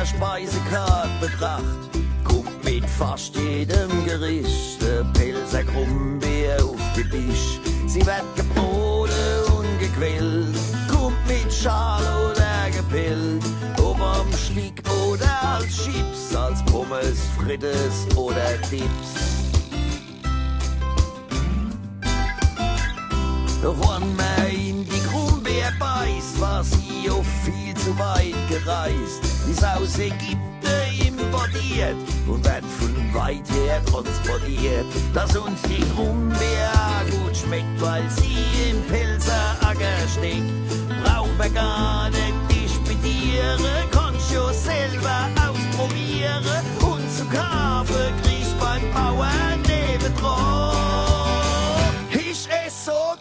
der Speisekarte betracht, kommt mit fast jedem Gericht der Pälzer Grumbeere auf den Tisch. Sie wird gebroten und gequält, kommt mit Schale oder gepellt, ob am Stick oder als Chips, als Pommes, Frites oder Dips. Doch wenn man in die Grumbeere beißt, war sie oft viel zu weit gereist. Ist aus Ägypten importiert und wird von weit her transportiert. Dass uns die Grumbeere gut schmeckt, weil sie im Pälzeracker steckt, braucht man gar nicht disputieren, kannst schon selber ausprobieren und zu kaufen kriegst beim Bauern nebendran. Ich ess so